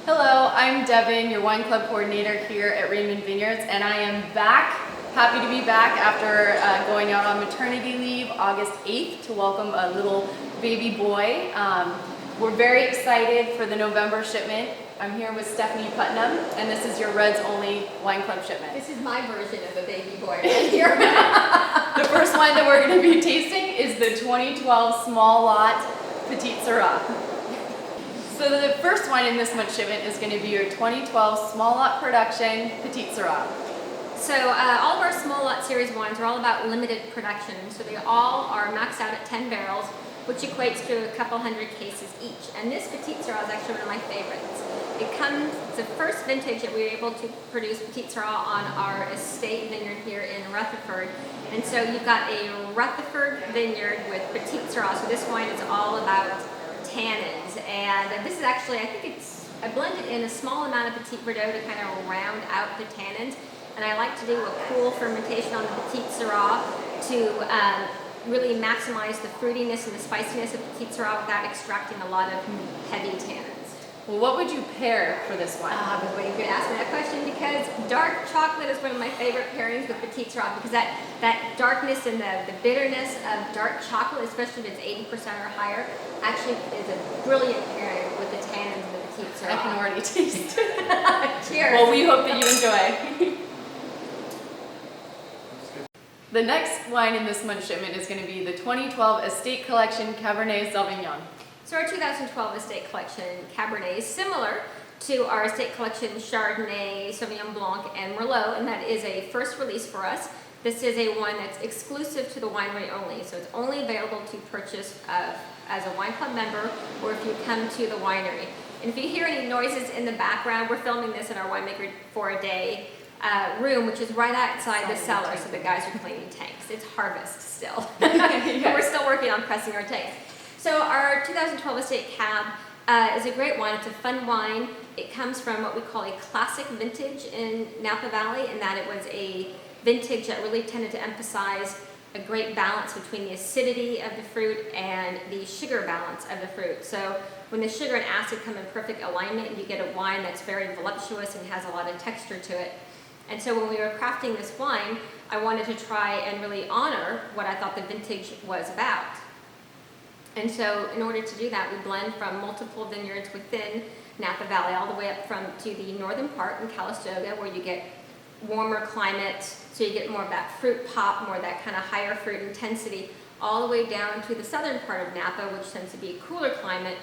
Hello, I'm Devin, your wine club coordinator here at Raymond Vineyards, and I am back. Happy to be back after going out on maternity leave August 8th to welcome a little baby boy. We're very excited for the November shipment. I'm here with Stephanie Putnam, and this is your Reds Only Wine Club shipment. This is my version of a baby boy right here. The first wine that we're going to be tasting is the 2012 small lot Petite Syrah. So the first wine in this month's shipment is going to be your 2012 small lot production Petite Syrah. So all of our small lot series wines are all about limited production. So they all are maxed out at 10 barrels, which equates to a couple hundred cases each. And this Petite Syrah is actually one of my favorites. It's the first vintage that we were able to produce Petite Syrah on our estate vineyard here in Rutherford. And so you've got a Rutherford vineyard with Petite Syrah. So this wine is all about tannins, and this is actually, I blended in a small amount of Petit Verdot to kind of round out the tannins, and I like to do a cool fermentation on the Petite Syrah to really maximize the fruitiness and the spiciness of Petite Syrah without extracting a lot of heavy tannins. Well, what would you pair for this wine? I've been waiting for you to ask me that question because dark chocolate is one of my favorite pairings with Petite Syrah because that darkness and the bitterness of dark chocolate, especially if it's 80% or higher, actually is a brilliant pairing with the tannins of the Petite Syrah. I can already taste it. Cheers. Well, we hope that you enjoy. The next wine in this month's shipment is going to be the 2012 Estate Collection Cabernet Sauvignon. So our 2012 Estate Collection Cabernet is similar to our Estate Collection Chardonnay, Sauvignon Blanc, and Merlot, and that is a first release for us. This is a wine that's exclusive to the winery only, so it's only available to purchase as a wine club member or if you come to the winery. And if you hear any noises in the background, we're filming this in our winemaker for a day room, which is right outside the cellar, so the guys are cleaning tanks. It's harvest still. Yes. We're still working on pressing our tanks. So our 2012 Estate Cab is a great wine. It's a fun wine. It comes from what we call a classic vintage in Napa Valley, in that it was a vintage that really tended to emphasize a great balance between the acidity of the fruit and the sugar balance of the fruit. So when the sugar and acid come in perfect alignment, you get a wine that's very voluptuous and has a lot of texture to it. And so when we were crafting this wine, I wanted to try and really honor what I thought the vintage was about. And so in order to do that, we blend from multiple vineyards within Napa Valley, all the way up to the northern part in Calistoga, where you get warmer climate, so you get more of that fruit pop, more of that kind of higher fruit intensity, all the way down to the southern part of Napa, which tends to be a cooler climate,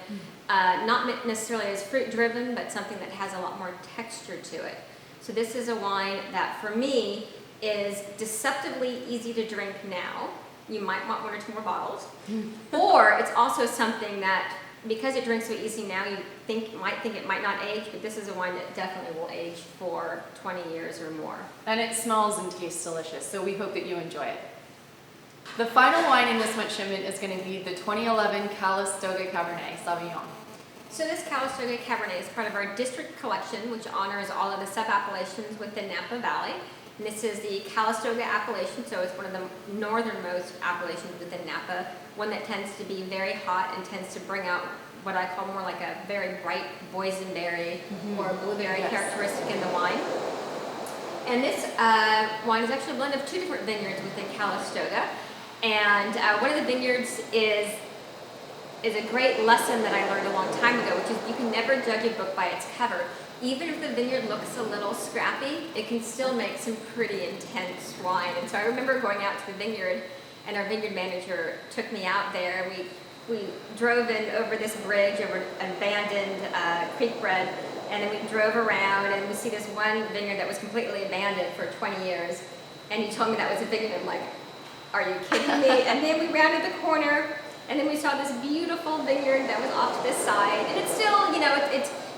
not necessarily as fruit driven, but something that has a lot more texture to it. So this is a wine that for me is deceptively easy to drink now. You might want one or two more bottles. Or it's also something that, because it drinks so easy now, you might think it might not age, but this is a wine that definitely will age for 20 years or more. And it smells and tastes delicious, so we hope that you enjoy it. The final wine in this month's shipment is going to be the 2011 Calistoga Cabernet Sauvignon. So this Calistoga Cabernet is part of our district collection, which honors all of the sub-appellations within Napa Valley. And this is the Calistoga appellation, so it's one of the northernmost appellations within Napa, one that tends to be very hot and tends to bring out what I call more like a very bright boysenberry or blueberry characteristic in the wine. And this wine is actually a blend of two different vineyards within Calistoga. And one of the vineyards is a great lesson that I learned a long time ago, which is you can never judge a book by its cover. Even if the vineyard looks a little scrappy, it can still make some pretty intense wine. And so I remember going out to the vineyard, and our vineyard manager took me out there. We drove in over this bridge, over an abandoned creek bed, and then we drove around, and we see this one vineyard that was completely abandoned for 20 years. And he told me that was a vineyard. I'm like, are you kidding me? And then we rounded the corner, and then we saw this beautiful vineyard that was off to this side. And it's still,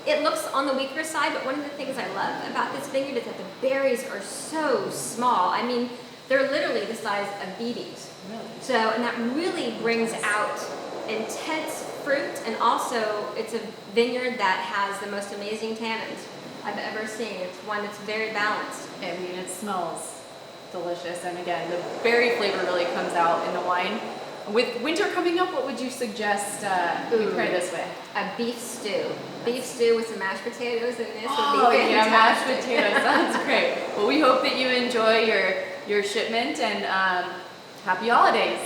it looks on the weaker side, but one of the things I love about this vineyard is that the berries are so small. I mean, they're literally the size of BBs. Really? So, and that really brings out intense fruit, and also it's a vineyard that has the most amazing tannins I've ever seen. It's one that's very balanced. I mean, it smells delicious, and again, the berry flavor really comes out in the wine. With winter coming up, what would you suggest we pair this with? A beef stew. Beef stew with some mashed potatoes in this Oh, would be yeah, mashed fantastic. potatoes. Sounds great. Well, we hope that you enjoy your shipment and happy holidays.